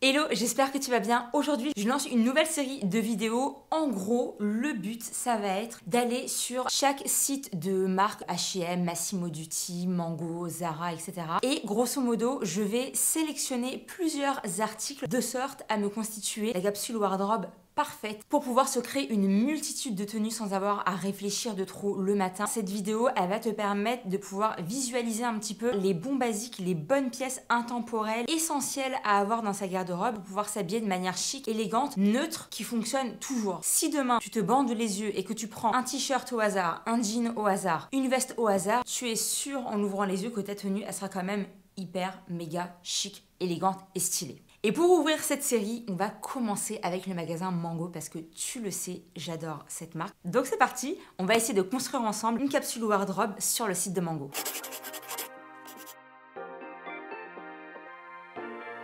Hello, j'espère que tu vas bien. Aujourd'hui, je lance une nouvelle série de vidéos. En gros, le but, ça va être d'aller sur chaque site de marque H&M, Massimo Dutti, Mango, Zara, etc. Et grosso modo, je vais sélectionner plusieurs articles de sorte à me constituer la capsule wardrobe parfaite pour pouvoir se créer une multitude de tenues sans avoir à réfléchir de trop le matin. Cette vidéo, elle va te permettre de pouvoir visualiser un petit peu les bons basiques, les bonnes pièces intemporelles, essentielles à avoir dans sa garde-robe pour pouvoir s'habiller de manière chic, élégante, neutre, qui fonctionne toujours. Si demain, tu te bandes les yeux et que tu prends un t-shirt au hasard, un jean au hasard, une veste au hasard, tu es sûr en ouvrant les yeux que ta tenue, elle sera quand même hyper, méga chic, élégante et stylée. Et pour ouvrir cette série, on va commencer avec le magasin Mango parce que tu le sais, j'adore cette marque. Donc c'est parti, on va essayer de construire ensemble une capsule wardrobe sur le site de Mango.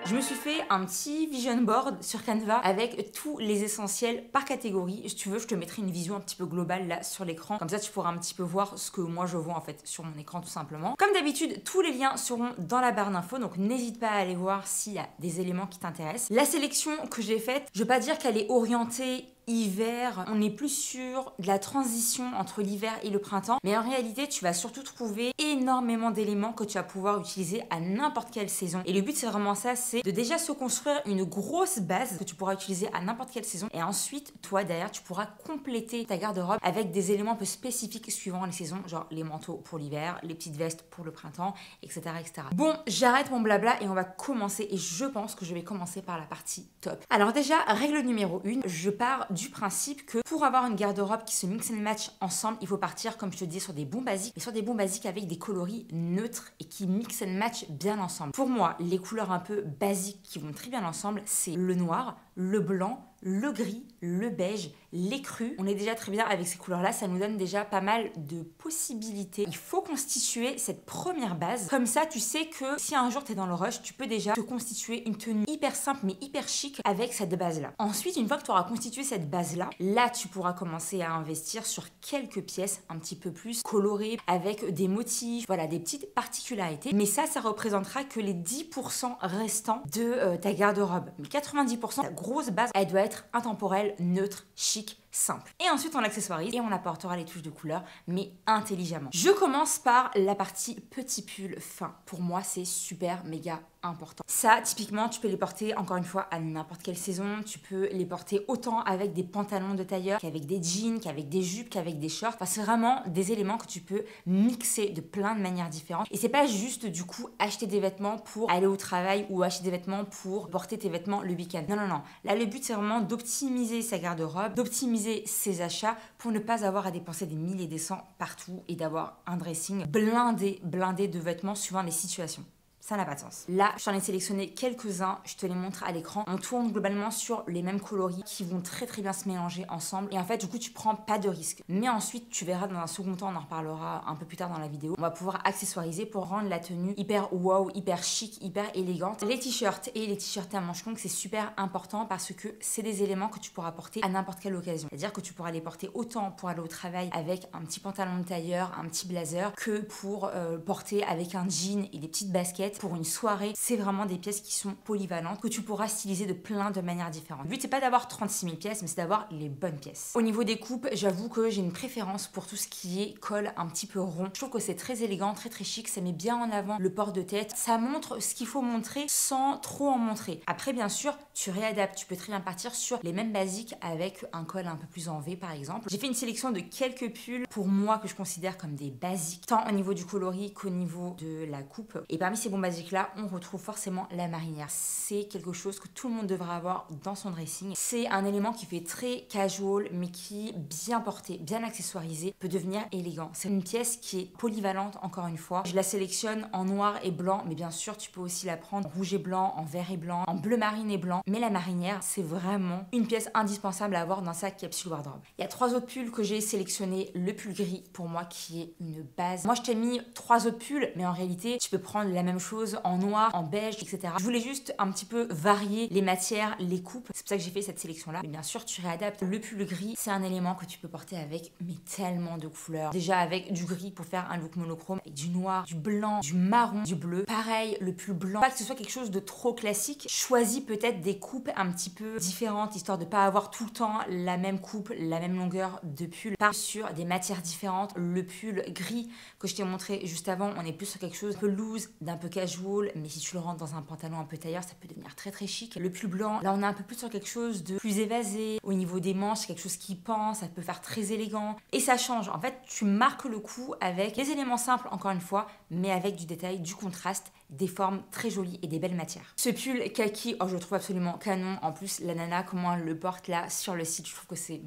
Je me suis fait un petit vision board sur Canva avec tous les essentiels par catégorie. Si tu veux, je te mettrai une vision un petit peu globale là sur l'écran. Comme ça, tu pourras un petit peu voir ce que moi je vois en fait sur mon écran tout simplement. Comme d'habitude, tous les liens seront dans la barre d'infos. Donc n'hésite pas à aller voir s'il y a des éléments qui t'intéressent. La sélection que j'ai faite, je ne vais pas dire qu'elle est orientée hiver, on est plus sur de la transition entre l'hiver et le printemps, mais en réalité tu vas surtout trouver énormément d'éléments que tu vas pouvoir utiliser à n'importe quelle saison. Et le but c'est vraiment ça, c'est de déjà se construire une grosse base que tu pourras utiliser à n'importe quelle saison, et ensuite toi derrière tu pourras compléter ta garde-robe avec des éléments un peu spécifiques suivant les saisons, genre les manteaux pour l'hiver, les petites vestes pour le printemps, etc., etc. Bon, j'arrête mon blabla et on va commencer, et je pense que je vais commencer par la partie top. Alors déjà, règle numéro 1, je pars du principe que pour avoir une garde-robe qui se mix and match ensemble, il faut partir, comme je te dis, sur des bons basiques, mais sur des bons basiques avec des coloris neutres et qui mix and match bien ensemble. Pour moi, les couleurs un peu basiques qui vont très bien ensemble, c'est le noir, le blanc, le gris, le beige, les crus. On est déjà très bien avec ces couleurs-là, ça nous donne déjà pas mal de possibilités. Il faut constituer cette première base. Comme ça, tu sais que si un jour tu es dans le rush, tu peux déjà te constituer une tenue hyper simple mais hyper chic avec cette base-là. Ensuite, une fois que tu auras constitué cette base-là, là, tu pourras commencer à investir sur quelques pièces un petit peu plus colorées, avec des motifs, voilà, des petites particularités. Mais ça représentera que les 10% restants de ta garde-robe. Mais 90%, ta grosse base, elle doit être intemporelle, neutre, chic, simple. Et ensuite on l'accessoirise et on apportera les touches de couleur, mais intelligemment. Je commence par la partie petit pull fin. Pour moi c'est super méga important. Ça typiquement tu peux les porter encore une fois à n'importe quelle saison. Tu peux les porter autant avec des pantalons de tailleur qu'avec des jeans, qu'avec des jupes, qu'avec des shorts. Enfin, c'est vraiment des éléments que tu peux mixer de plein de manières différentes. Et c'est pas juste du coup acheter des vêtements pour aller au travail ou acheter des vêtements pour porter tes vêtements le week-end. Non, non, non. Là le but c'est vraiment d'optimiser sa garde-robe, d'optimiser ses achats pour ne pas avoir à dépenser des milliers et des cents partout et d'avoir un dressing blindé de vêtements suivant les situations. Ça n'a pas de sens. Là, je t'en ai sélectionné quelques-uns, je te les montre à l'écran. On tourne globalement sur les mêmes coloris qui vont très très bien se mélanger ensemble. Et en fait, du coup, tu prends pas de risque. Mais ensuite, tu verras dans un second temps, on en reparlera un peu plus tard dans la vidéo. On va pouvoir accessoiriser pour rendre la tenue hyper wow, hyper chic, hyper élégante. Les t-shirts et les t-shirts à manches longues, c'est super important parce que c'est des éléments que tu pourras porter à n'importe quelle occasion. C'est-à-dire que tu pourras les porter autant pour aller au travail avec un petit pantalon de tailleur, un petit blazer, que pour porter avec un jean et des petites baskets pour une soirée. C'est vraiment des pièces qui sont polyvalentes, que tu pourras styliser de plein de manières différentes. Le but c'est pas d'avoir 36 000 pièces, mais c'est d'avoir les bonnes pièces. Au niveau des coupes, j'avoue que j'ai une préférence pour tout ce qui est col un petit peu rond. Je trouve que c'est très élégant, très très chic, ça met bien en avant le port de tête, ça montre ce qu'il faut montrer sans trop en montrer. Après bien sûr, tu réadaptes, tu peux très bien partir sur les mêmes basiques avec un col un peu plus en V par exemple. J'ai fait une sélection de quelques pulls pour moi que je considère comme des basiques, tant au niveau du coloris qu'au niveau de la coupe. Et parmi ces bons basiques là, on retrouve forcément la marinière. C'est quelque chose que tout le monde devrait avoir dans son dressing. C'est un élément qui fait très casual, mais qui, bien porté, bien accessoirisé, peut devenir élégant. C'est une pièce qui est polyvalente, encore une fois. Je la sélectionne en noir et blanc, mais bien sûr, tu peux aussi la prendre en rouge et blanc, en vert et blanc, en bleu marine et blanc. Mais la marinière, c'est vraiment une pièce indispensable à avoir dans sa capsule wardrobe. Il y a 3 autres pulls que j'ai sélectionnés. Le pull gris, pour moi, qui est une base. Moi, je t'ai mis 3 autres pulls, mais en réalité, tu peux prendre la même chose chose en noir, en beige, etc. Je voulais juste un petit peu varier les matières, les coupes. C'est pour ça que j'ai fait cette sélection-là. Mais bien sûr, tu réadaptes. Le pull gris, c'est un élément que tu peux porter avec mais tellement de couleurs. Déjà avec du gris pour faire un look monochrome, et du noir, du blanc, du marron, du bleu. Pareil, le pull blanc. Pas que ce soit quelque chose de trop classique. Choisis peut-être des coupes un petit peu différentes, histoire de pas avoir tout le temps la même coupe, la même longueur de pull. Pas sur des matières différentes. Le pull gris que je t'ai montré juste avant, on est plus sur quelque chose d'un peu loose, d'un peu casual, mais si tu le rentres dans un pantalon un peu tailleur, ça peut devenir très très chic. Le pull blanc, là on est un peu plus sur quelque chose de plus évasé. Au niveau des manches, c'est quelque chose qui pend, ça peut faire très élégant. Et ça change. En fait, tu marques le coup avec des éléments simples, encore une fois, mais avec du détail, du contraste, des formes très jolies et des belles matières. Ce pull kaki, oh, je le trouve absolument canon. En plus, la nana, comment elle le porte là sur le site, je trouve que c'est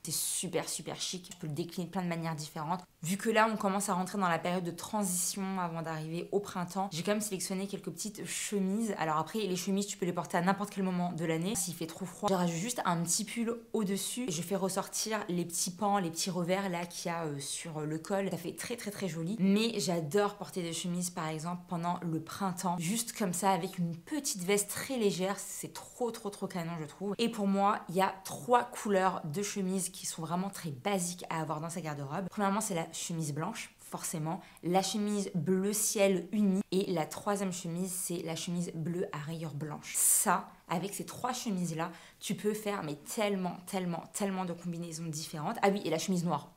c'est super super chic. Je peux le décliner de plein de manières différentes. Vu que là on commence à rentrer dans la période de transition avant d'arriver au printemps, j'ai quand même sélectionné quelques petites chemises. Alors après les chemises tu peux les porter à n'importe quel moment de l'année. S'il fait trop froid, je rajoute juste un petit pull au-dessus. Je fais ressortir les petits pans, les petits revers là qu'il y a sur le col. Ça fait très très très joli. Mais j'adore porter des chemises par exemple pendant le printemps. Juste comme ça avec une petite veste très légère. C'est trop trop trop canon je trouve. Et pour moi il y a 3 couleurs de chemises qui sont vraiment très basiques à avoir dans sa garde-robe. Premièrement c'est la chemise blanche, forcément, la chemise bleu ciel unie et la troisième chemise c'est la chemise bleue à rayures blanches. Ça, avec ces 3 chemises là, tu peux faire mais tellement de combinaisons différentes. Ah oui, et la chemise noire.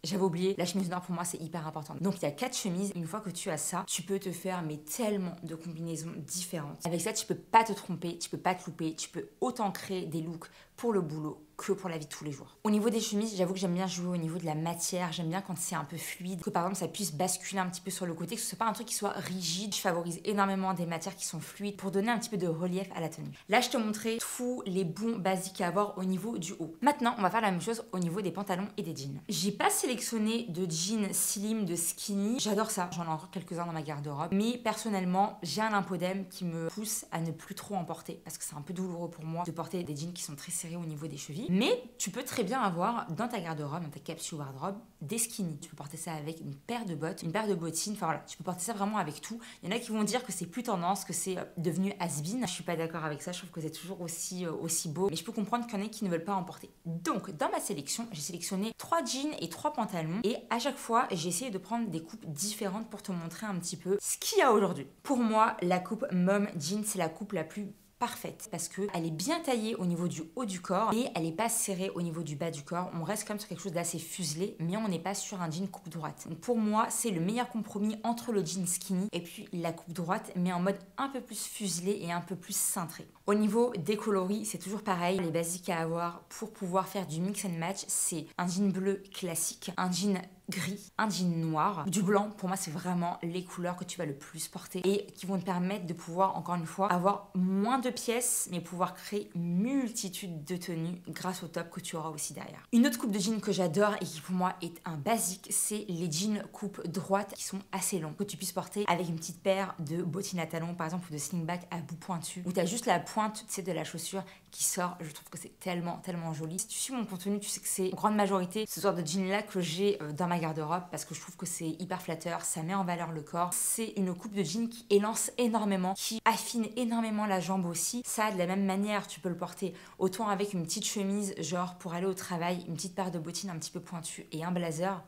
J'avais oublié, la chemise noire pour moi c'est hyper important. Donc il y a 4 chemises, une fois que tu as ça, tu peux te faire mais tellement de combinaisons différentes. Avec ça tu peux pas te tromper, tu peux pas te louper, tu peux autant créer des looks pour le boulot que pour la vie de tous les jours. Au niveau des chemises, j'avoue que j'aime bien jouer au niveau de la matière, j'aime bien quand c'est un peu fluide, que par exemple ça puisse basculer un petit peu sur le côté, que ce soit pas un truc qui soit rigide. Je favorise énormément des matières qui sont fluides pour donner un petit peu de relief à la tenue. Là je te montrais tous les bons basiques à avoir au niveau du haut. Maintenant on va faire la même chose au niveau des pantalons et des jeans. J'ai pas sélectionné de jeans slim, de skinny, j'adore ça, j'en ai encore quelques-uns dans ma garde-robe, mais personnellement j'ai un lymphodème qui me pousse à ne plus trop en porter parce que c'est un peu douloureux pour moi de porter des jeans qui sont très serrés au niveau des chevilles. Mais tu peux très bien avoir dans ta garde-robe, dans ta capsule wardrobe, des skinny. Tu peux porter ça avec une paire de bottes, une paire de bottines, enfin voilà, tu peux porter ça vraiment avec tout. Il y en a qui vont dire que c'est plus tendance, que c'est devenu has-been. Je suis pas d'accord avec ça, je trouve que c'est toujours aussi beau, mais je peux comprendre qu'il y en a qui ne veulent pas en porter. Donc dans ma sélection, j'ai sélectionné 3 jeans et 3 pantalons et à chaque fois, j'ai essayé de prendre des coupes différentes pour te montrer un petit peu ce qu'il y a aujourd'hui. Pour moi, la coupe mom jean, c'est la coupe la plus parfaite parce que elle est bien taillée au niveau du haut du corps et elle est pas serrée au niveau du bas du corps. On reste comme sur quelque chose d'assez fuselé, mais on n'est pas sur un jean coupe droite. Donc pour moi, c'est le meilleur compromis entre le jean skinny et puis la coupe droite, mais en mode un peu plus fuselé et un peu plus cintré. Au niveau des coloris, c'est toujours pareil. Les basiques à avoir pour pouvoir faire du mix and match, c'est un jean bleu classique, un jean gris, un jean noir, du blanc. Pour moi, c'est vraiment les couleurs que tu vas le plus porter et qui vont te permettre de pouvoir, encore une fois, avoir moins de pièces, mais pouvoir créer une multitude de tenues grâce au top que tu auras aussi derrière. Une autre coupe de jeans que j'adore et qui pour moi est un basique, c'est les jeans coupe droite qui sont assez longs, que tu puisses porter avec une petite paire de bottines à talons, par exemple, ou de slingback à bout pointu, où tu as juste la pointe, tu sais, de la chaussure qui sort. Je trouve que c'est tellement joli. Si tu suis mon contenu, tu sais que c'est en grande majorité ce genre de jeans là que j'ai dans ma garde-robe parce que je trouve que c'est hyper flatteur, ça met en valeur le corps. C'est une coupe de jean qui élance énormément, qui affine énormément la jambe aussi. Ça, de la même manière, tu peux le porter autant avec une petite chemise, genre pour aller au travail, une petite paire de bottines un petit peu pointues et un blazer.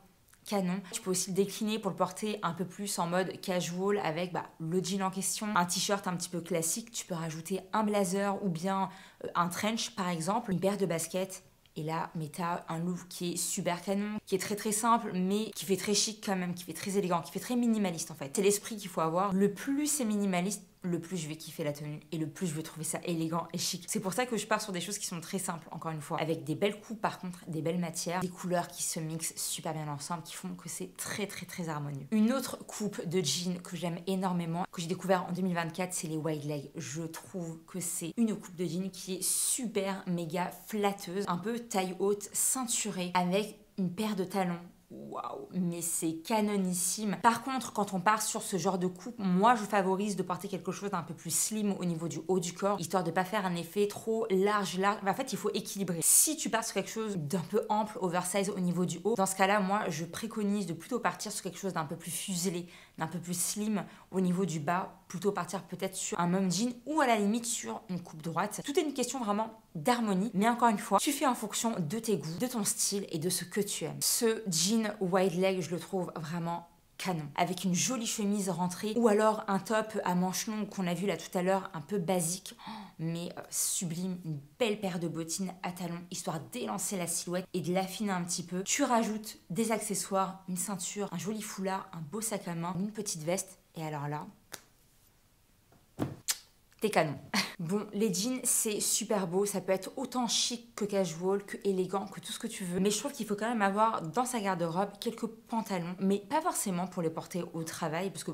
Canon. Tu peux aussi le décliner pour le porter un peu plus en mode casual avec le jean en question, un t-shirt un petit peu classique. Tu peux rajouter un blazer ou bien un trench par exemple, une paire de baskets. Et là, mais t'as un look qui est super canon, qui est très simple, mais qui fait très chic quand même, qui fait très élégant, qui fait très minimaliste en fait. C'est l'esprit qu'il faut avoir. Le plus c'est minimaliste, le plus je vais kiffer la tenue et le plus je vais trouver ça élégant et chic. C'est pour ça que je pars sur des choses qui sont très simples, encore une fois, avec des belles coupes par contre, des belles matières, des couleurs qui se mixent super bien ensemble, qui font que c'est très harmonieux. Une autre coupe de jean que j'aime énormément, que j'ai découvert en 2024, c'est les wide leg. Je trouve que c'est une coupe de jean qui est super méga flatteuse, un peu taille haute, ceinturée, avec une paire de talons waouh, mais c'est canonissime. Par contre, quand on part sur ce genre de coupe, moi je favorise de porter quelque chose d'un peu plus slim au niveau du haut du corps, histoire de pas faire un effet trop large. En fait, il faut équilibrer. Si tu pars sur quelque chose d'un peu ample, oversize au niveau du haut, dans ce cas-là, moi je préconise de plutôt partir sur quelque chose d'un peu plus fuselé, d'un peu plus slim au niveau du bas, plutôt partir peut-être sur un mom jean ou à la limite sur une coupe droite. Tout est une question vraiment d'harmonie, mais encore une fois, tu fais en fonction de tes goûts, de ton style et de ce que tu aimes. Ce jean wide leg, je le trouve vraiment canon, avec une jolie chemise rentrée ou alors un top à manches longues qu'on a vu là tout à l'heure, un peu basique mais sublime, une belle paire de bottines à talons histoire d'élancer la silhouette et de l'affiner un petit peu. Tu rajoutes des accessoires, une ceinture, un joli foulard, un beau sac à main, une petite veste et alors là, t'es canon. Bon, les jeans, c'est super beau. Ça peut être autant chic que casual, que élégant, que tout ce que tu veux. Mais je trouve qu'il faut quand même avoir dans sa garde-robe quelques pantalons. Mais pas forcément pour les porter au travail. Parce que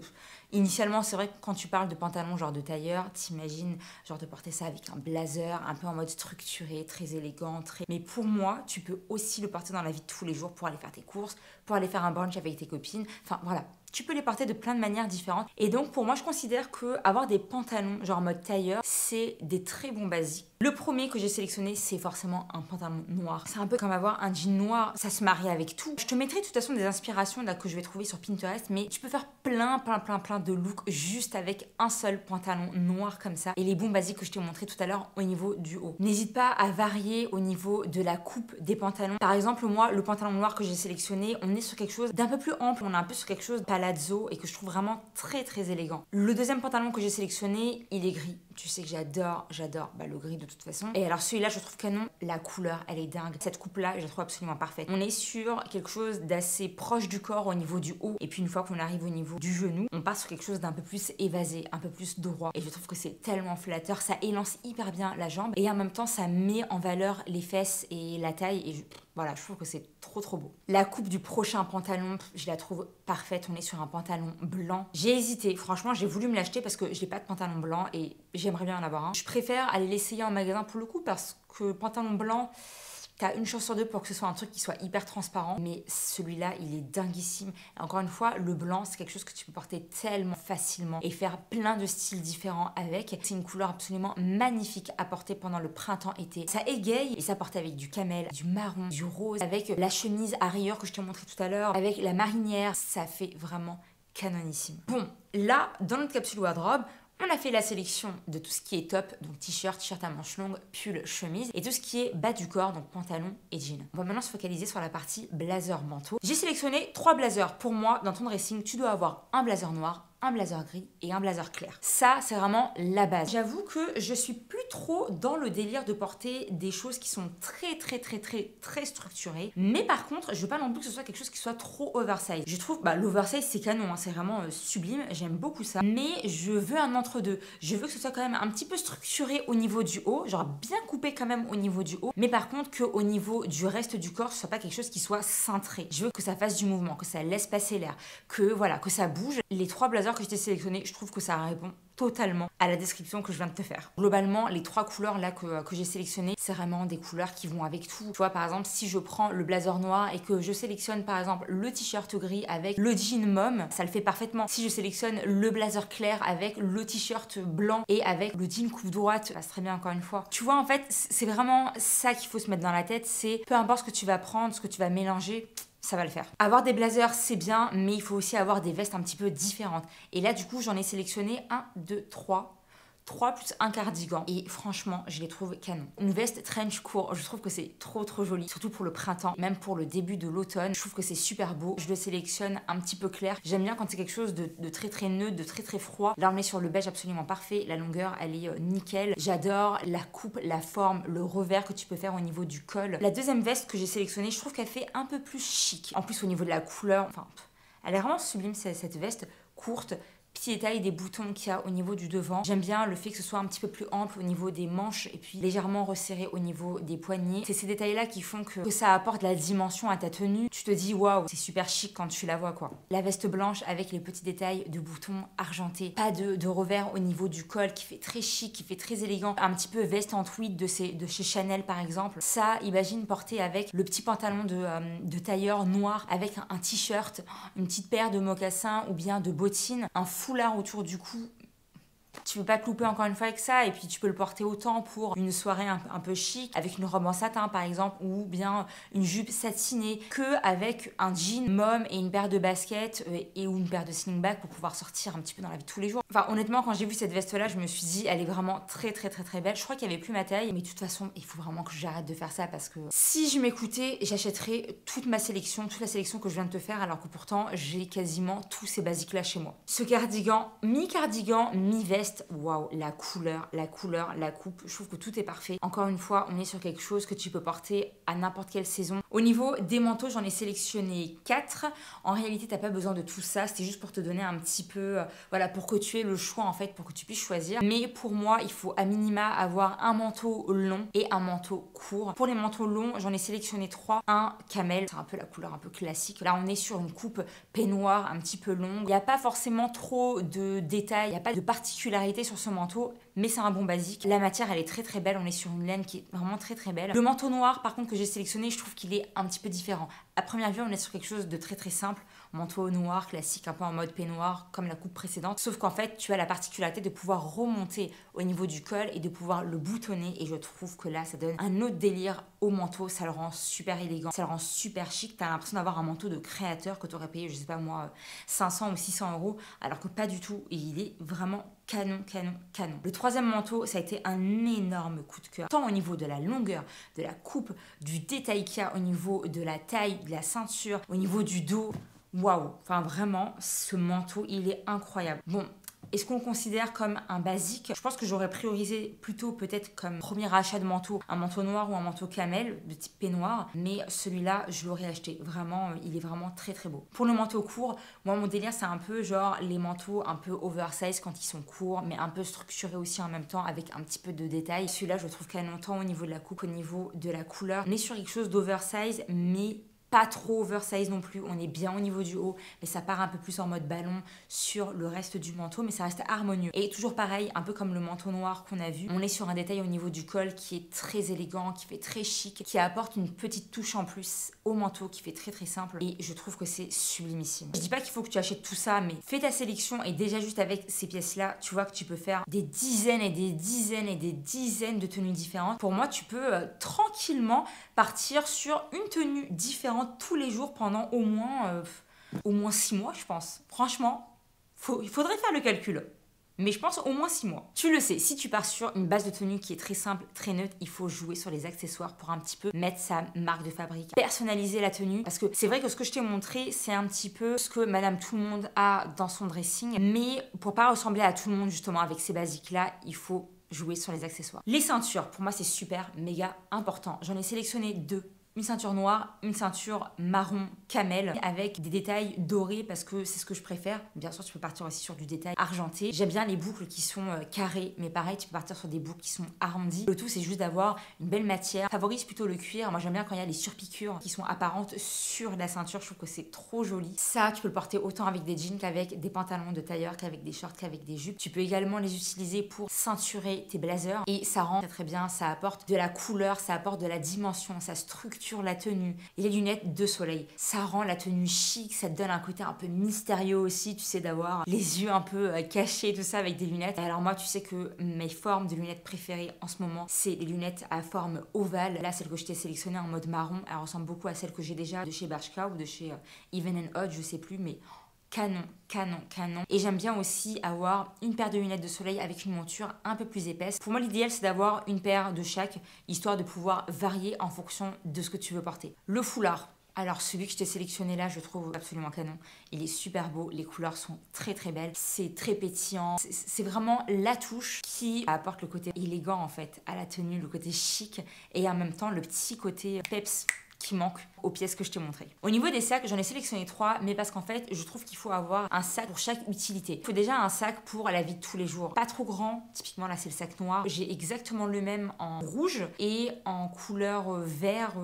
initialement, c'est vrai que quand tu parles de pantalons genre de tailleur, t'imagines genre de porter ça avec un blazer, un peu en mode structuré, très élégant. Mais pour moi, tu peux aussi le porter dans la vie de tous les jours pour aller faire tes courses, pour aller faire un brunch avec tes copines. Enfin, voilà. Tu peux les porter de plein de manières différentes. Et donc, pour moi, je considère que avoir des pantalons, genre en mode tailleur, c'est des très bons basiques. Le premier que j'ai sélectionné, c'est forcément un pantalon noir. C'est un peu comme avoir un jean noir, ça se marie avec tout. Je te mettrai de toute façon des inspirations là que je vais trouver sur Pinterest, mais tu peux faire plein de looks juste avec un seul pantalon noir comme ça. Et les bons basiques que je t'ai montré tout à l'heure au niveau du haut. N'hésite pas à varier au niveau de la coupe des pantalons. Par exemple, moi, le pantalon noir que j'ai sélectionné, on est sur quelque chose d'un peu plus ample. On est un peu sur quelque chose de palazzo et que je trouve vraiment très élégant. Le deuxième pantalon que j'ai sélectionné, il est gris. Tu sais que j'adore le gris de toute façon. Et alors celui-là, je trouve canon. La couleur, elle est dingue. Cette coupe-là, je la trouve absolument parfaite. On est sur quelque chose d'assez proche du corps au niveau du haut. Et puis une fois qu'on arrive au niveau du genou, on passe sur quelque chose d'un peu plus évasé, un peu plus droit. Et je trouve que c'est tellement flatteur. Ça élance hyper bien la jambe. Et en même temps, ça met en valeur les fesses et la taille. Et voilà, je trouve que c'est trop beau. La coupe du prochain pantalon, je la trouve parfaite. On est sur un pantalon blanc. J'ai hésité. Franchement, j'ai voulu me l'acheter parce que j'ai pas de pantalon blanc et j'aimerais bien en avoir un. Je préfère aller l'essayer en magasin pour le coup parce que pantalon blanc, t'as une chance sur deux pour que ce soit un truc qui soit hyper transparent. Mais celui-là, il est dinguissime. Et encore une fois, le blanc, c'est quelque chose que tu peux porter tellement facilement et faire plein de styles différents avec. C'est une couleur absolument magnifique à porter pendant le printemps-été. Ça égaye et ça porte avec du camel, du marron, du rose, avec la chemise à rayures que je t'ai montré tout à l'heure, avec la marinière. Ça fait vraiment canonissime. Bon, là, dans notre capsule wardrobe, on a fait la sélection de tout ce qui est top, donc t-shirt, t-shirt à manches longues, pull, chemise, et tout ce qui est bas du corps, donc pantalon et jean. On va maintenant se focaliser sur la partie blazer manteau. J'ai sélectionné 3 blazers. Pour moi, dans ton dressing, tu dois avoir un blazer noir, un blazer gris et un blazer clair. Ça, c'est vraiment la base. J'avoue que je suis plus trop dans le délire de porter des choses qui sont très structurées. Mais par contre, je veux pas non plus que ce soit quelque chose qui soit trop oversize. Je trouve, l'oversize, c'est canon, hein, c'est vraiment sublime. J'aime beaucoup ça. Mais je veux un entre-deux. Je veux que ce soit quand même un petit peu structuré au niveau du haut, genre bien coupé quand même au niveau du haut. Mais par contre, qu'au niveau du reste du corps, ce soit pas quelque chose qui soit cintré. Je veux que ça fasse du mouvement, que ça laisse passer l'air, que ça bouge. Les 3 blazers que je t'ai sélectionnés, je trouve que ça répond totalement à la description que je viens de te faire. Globalement, les 3 couleurs là que j'ai sélectionnées, c'est vraiment des couleurs qui vont avec tout. Tu vois, par exemple, si je prends le blazer noir et que je sélectionne par exemple le t-shirt gris avec le jean mom, ça le fait parfaitement. Si je sélectionne le blazer clair avec le t-shirt blanc et avec le jean coupe droite, ça passe très bien encore une fois. Tu vois, en fait, c'est vraiment ça qu'il faut se mettre dans la tête, c'est peu importe ce que tu vas prendre, ce que tu vas mélanger, ça va le faire. Avoir des blazers, c'est bien, mais il faut aussi avoir des vestes un petit peu différentes. Et là, du coup, j'en ai sélectionné 1, 2, 3 plus un cardigan. Et franchement, je les trouve canon. Une veste trench court, je trouve que c'est trop joli. Surtout pour le printemps, même pour le début de l'automne. Je trouve que c'est super beau. Je le sélectionne un petit peu clair. J'aime bien quand c'est quelque chose de très neutre, de très froid. Là, on est sur le beige absolument parfait. La longueur, elle est nickel. J'adore la coupe, la forme, le revers que tu peux faire au niveau du col. La deuxième veste que j'ai sélectionnée, je trouve qu'elle fait un peu plus chic. En plus, au niveau de la couleur, elle est vraiment sublime cette veste courte, Petit détail des boutons qu'il y a au niveau du devant. J'aime bien le fait que ce soit un petit peu plus ample au niveau des manches et puis légèrement resserré au niveau des poignets. C'est ces détails-là qui font que ça apporte la dimension à ta tenue. Tu te dis waouh, c'est super chic quand tu la vois quoi. La veste blanche avec les petits détails de boutons argentés. Pas de revers au niveau du col qui fait très chic, qui fait très élégant. Un petit peu veste en tweed de chez Chanel par exemple. Ça, imagine porter avec le petit pantalon de tailleur noir avec un t-shirt, une petite paire de mocassins ou bien de bottines, un foulard autour du cou. Tu peux pas te louper encore une fois avec ça, et puis tu peux le porter autant pour une soirée un peu chic avec une robe en satin par exemple, ou bien une jupe satinée, que avec un jean mom et une paire de baskets et ou une paire de sling bag pour pouvoir sortir un petit peu dans la vie de tous les jours. Enfin honnêtement, quand j'ai vu cette veste là, je me suis dit elle est vraiment très très très très belle. Je crois qu'il y avait plus ma taille, mais de toute façon il faut vraiment que j'arrête de faire ça, parce que si je m'écoutais, j'achèterais toute ma sélection, toute la sélection que je viens de te faire, alors que pourtant j'ai quasiment tous ces basiques là chez moi. Ce cardigan, mi-cardigan, mi-veste, waouh, la couleur, la coupe, je trouve que tout est parfait. Encore une fois, on est sur quelque chose que tu peux porter à n'importe quelle saison. Au niveau des manteaux, j'en ai sélectionné 4. En réalité, t'as pas besoin de tout ça, c'était juste pour te donner un petit peu, voilà, pour que tu aies le choix en fait, pour que tu puisses choisir. Mais pour moi, il faut à minima avoir un manteau long et un manteau court. Pour les manteaux longs, j'en ai sélectionné 3. Un camel, c'est un peu la couleur un peu classique. Là, on est sur une coupe peignoir un petit peu longue. Il n'y a pas forcément trop de détails, il n'y a pas de particularité sur ce manteau, mais c'est un bon basique. La matière, elle est très très belle, on est sur une laine qui est vraiment très très belle. Le manteau noir, par contre, que j'ai sélectionné, je trouve qu'il est un petit peu différent. À première vue, on est sur quelque chose de très très simple, manteau noir classique, un peu en mode peignoir, comme la coupe précédente, sauf qu'en fait, tu as la particularité de pouvoir remonter au niveau du col et de pouvoir le boutonner, et je trouve que là, ça donne un autre délire au manteau, ça le rend super élégant, ça le rend super chic. T'as l'impression d'avoir un manteau de créateur que t'aurais payé, je sais pas moi, 500 ou 600 euros, alors que pas du tout, et il est vraiment canon, canon, canon. Le troisième manteau, ça a été un énorme coup de cœur, tant au niveau de la longueur, de la coupe, du détail qu'il y a au niveau de la taille, de la ceinture, au niveau du dos. Waouh, enfin vraiment, ce manteau, il est incroyable. Bon, est-ce qu'on le considère comme un basique? Je pense que j'aurais priorisé plutôt peut-être comme premier achat de manteau, un manteau noir ou un manteau camel de type peignoir, mais celui-là, je l'aurais acheté. Vraiment, il est vraiment très très beau. Pour le manteau court, moi mon délire c'est un peu genre les manteaux un peu oversize quand ils sont courts, mais un peu structurés aussi en même temps avec un petit peu de détails. Celui-là, je le trouve canon tant au niveau de la coupe, au niveau de la couleur. On est sur quelque chose d'oversize, mais pas trop oversize non plus, on est bien au niveau du haut, mais ça part un peu plus en mode ballon sur le reste du manteau, mais ça reste harmonieux. Et toujours pareil, un peu comme le manteau noir qu'on a vu, on est sur un détail au niveau du col qui est très élégant, qui fait très chic, qui apporte une petite touche en plus au manteau, qui fait très très simple, et je trouve que c'est sublimissime. Je dis pas qu'il faut que tu achètes tout ça, mais fais ta sélection, et déjà juste avec ces pièces-là, tu vois que tu peux faire des dizaines et des dizaines et des dizaines de tenues différentes. Pour moi, tu peux tranquillement partir sur une tenue différente tous les jours pendant au moins 6 mois, je pense. Franchement, il faudrait faire le calcul. Mais je pense au moins 6 mois. Tu le sais, si tu pars sur une base de tenue qui est très simple, très neutre, il faut jouer sur les accessoires pour un petit peu mettre sa marque de fabrique, personnaliser la tenue. Parce que c'est vrai que ce que je t'ai montré, c'est un petit peu ce que Madame Tout le Monde a dans son dressing. Mais pour pas ressembler à tout le monde, justement, avec ces basiques-là, il faut jouer sur les accessoires. Les ceintures, pour moi, c'est super, méga important. J'en ai sélectionné 2. Une ceinture noire, une ceinture marron camel avec des détails dorés parce que c'est ce que je préfère. Bien sûr, tu peux partir aussi sur du détail argenté. J'aime bien les boucles qui sont carrées, mais pareil, tu peux partir sur des boucles qui sont arrondies. Le tout, c'est juste d'avoir une belle matière. Favorise plutôt le cuir. Moi, j'aime bien quand il y a les surpiqûres qui sont apparentes sur la ceinture. Je trouve que c'est trop joli. Ça, tu peux le porter autant avec des jeans qu'avec des pantalons de tailleur, qu'avec des shorts, qu'avec des jupes. Tu peux également les utiliser pour ceinturer tes blazers et ça rend très très bien. Ça apporte de la couleur, ça apporte de la dimension, ça structure la tenue. Et les lunettes de soleil, ça rend la tenue chic, ça te donne un côté un peu mystérieux aussi, tu sais, d'avoir les yeux un peu cachés, tout ça avec des lunettes. Et alors moi, tu sais que mes formes de lunettes préférées en ce moment, c'est les lunettes à forme ovale. Là, celle que je t'ai sélectionnée en mode marron, elle ressemble beaucoup à celle que j'ai déjà de chez Bershka ou de chez Even & Odd, je sais plus, mais canon, canon, canon. Et j'aime bien aussi avoir une paire de lunettes de soleil avec une monture un peu plus épaisse. Pour moi, l'idéal, c'est d'avoir une paire de chaque, histoire de pouvoir varier en fonction de ce que tu veux porter. Le foulard. Alors celui que je t'ai sélectionné là, je trouve absolument canon. Il est super beau, les couleurs sont très très belles, c'est très pétillant. C'est vraiment la touche qui apporte le côté élégant en fait à la tenue, le côté chic et en même temps le petit côté peps qui manque aux pièces que je t'ai montrées. Au niveau des sacs, j'en ai sélectionné 3, mais parce qu'en fait, je trouve qu'il faut avoir un sac pour chaque utilité. Il faut déjà un sac pour la vie de tous les jours. Pas trop grand, typiquement là c'est le sac noir. J'ai exactement le même en rouge et en couleur vert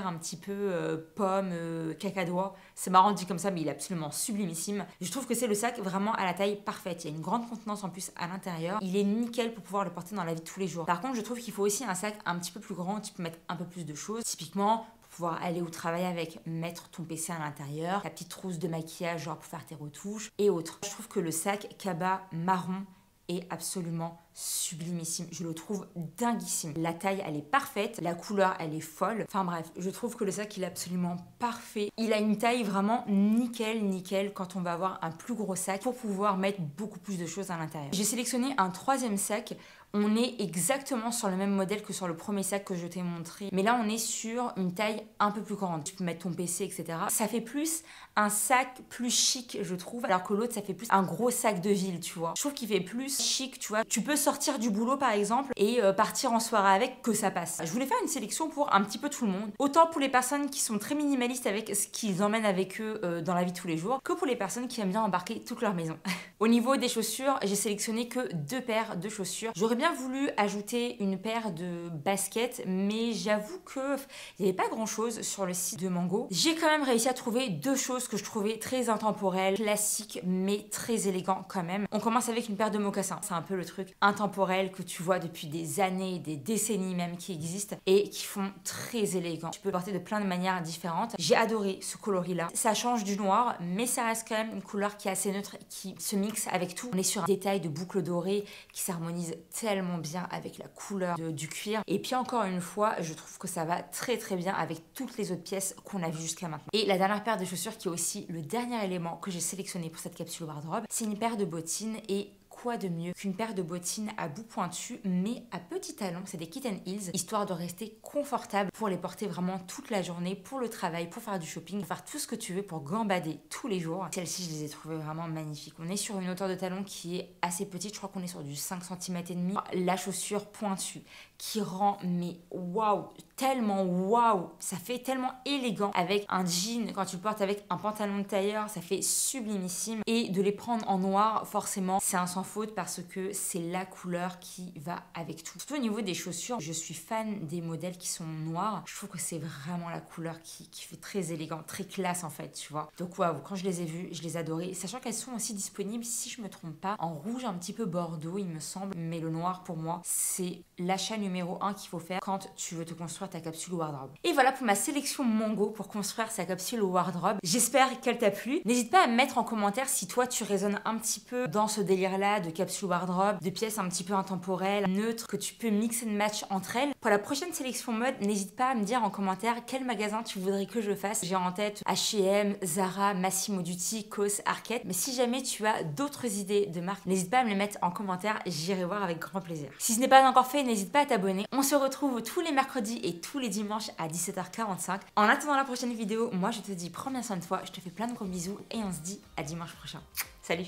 un petit peu pomme, cacadois. C'est marrant dit comme ça, mais il est absolument sublimissime. Je trouve que c'est le sac vraiment à la taille parfaite. Il y a une grande contenance en plus à l'intérieur. Il est nickel pour pouvoir le porter dans la vie de tous les jours. Par contre, je trouve qu'il faut aussi un sac un petit peu plus grand. Tu peux mettre un peu plus de choses. Typiquement, pouvoir aller au travail avec, mettre ton PC à l'intérieur, ta petite trousse de maquillage genre pour faire tes retouches et autres. Je trouve que le sac Kaba marron est absolument sublimissime. Je le trouve dinguissime. La taille, elle est parfaite. La couleur, elle est folle. Enfin bref, je trouve que le sac, il est absolument parfait. Il a une taille vraiment nickel quand on va avoir un plus gros sac pour pouvoir mettre beaucoup plus de choses à l'intérieur. J'ai sélectionné un 3e sac. On est exactement sur le même modèle que sur le premier sac que je t'ai montré. Mais là, on est sur une taille un peu plus grande. Tu peux mettre ton PC, etc. Ça fait plus un sac plus chic, je trouve. Alors que l'autre, ça fait plus un gros sac de ville, tu vois. Je trouve qu'il fait plus chic, tu vois. Tu peux sortir du boulot, par exemple, et partir en soirée avec, que ça passe. Je voulais faire une sélection pour un petit peu tout le monde. Autant pour les personnes qui sont très minimalistes avec ce qu'ils emmènent avec eux dans la vie de tous les jours, que pour les personnes qui aiment bien embarquer toute leur maison. Au niveau des chaussures, j'ai sélectionné que 2 paires de chaussures. J'aurais bien voulu ajouter une paire de baskets, mais j'avoue que il n'y avait pas grand chose sur le site de Mango. J'ai quand même réussi à trouver 2 choses que je trouvais très intemporelles, classiques, mais très élégants quand même. On commence avec une paire de mocassins. C'est un peu le truc intemporel que tu vois depuis des années, des décennies même, qui existent et qui font très élégant. Tu peux porter de plein de manières différentes. J'ai adoré ce coloris-là. Ça change du noir, mais ça reste quand même une couleur qui est assez neutre, qui se mixe avec tout. On est sur un détail de boucles dorées qui s'harmonise tellement bien avec la couleur du cuir. Et puis encore une fois, je trouve que ça va très bien avec toutes les autres pièces qu'on a vues jusqu'à maintenant. Et la dernière paire de chaussures qui est aussi le dernier élément que j'ai sélectionné pour cette capsule wardrobe, c'est une paire de bottines. Et quoi de mieux qu'une paire de bottines à bout pointu mais à petits talons, c'est des kitten heels, histoire de rester confortable pour les porter vraiment toute la journée, pour le travail, pour faire du shopping, pour faire tout ce que tu veux, pour gambader tous les jours. Celles-ci, je les ai trouvées vraiment magnifiques. On est sur une hauteur de talon qui est assez petite, je crois qu'on est sur du 5 cm et demi. La chaussure pointue qui rend mais waouh, tellement waouh, ça fait tellement élégant avec un jean, quand tu le portes avec un pantalon de tailleur, ça fait sublimissime. Et de les prendre en noir, forcément, c'est un sans faute parce que c'est la couleur qui va avec tout. Surtout au niveau des chaussures, je suis fan des modèles qui sont noirs. Je trouve que c'est vraiment la couleur qui fait très élégant, très classe en fait, tu vois. Donc waouh, quand je les ai vues, je les adorais. Sachant qu'elles sont aussi disponibles, si je me trompe pas, en rouge un petit peu bordeaux, il me semble. Mais le noir, pour moi, c'est l'achat numéro 1 qu'il faut faire quand tu veux te construire ta capsule wardrobe. Et voilà pour ma sélection Mango pour construire sa capsule wardrobe. J'espère qu'elle t'a plu. N'hésite pas à me mettre en commentaire si toi tu résonnes un petit peu dans ce délire-là de capsule wardrobe, de pièces un petit peu intemporelles, neutres, que tu peux mix and match entre elles. Pour la prochaine sélection mode, n'hésite pas à me dire en commentaire quel magasin tu voudrais que je fasse. J'ai en tête H&M, Zara, Massimo Dutti, COS, Arket. Mais si jamais tu as d'autres idées de marques, n'hésite pas à me les mettre en commentaire. J'irai voir avec grand plaisir. Si ce n'est pas encore fait, n'hésite pas à t'abonner. On se retrouve tous les mercredis et tous les dimanches à 17h45. En attendant la prochaine vidéo, moi je te dis prends bien soin de toi, je te fais plein de gros bisous et on se dit à dimanche prochain. Salut!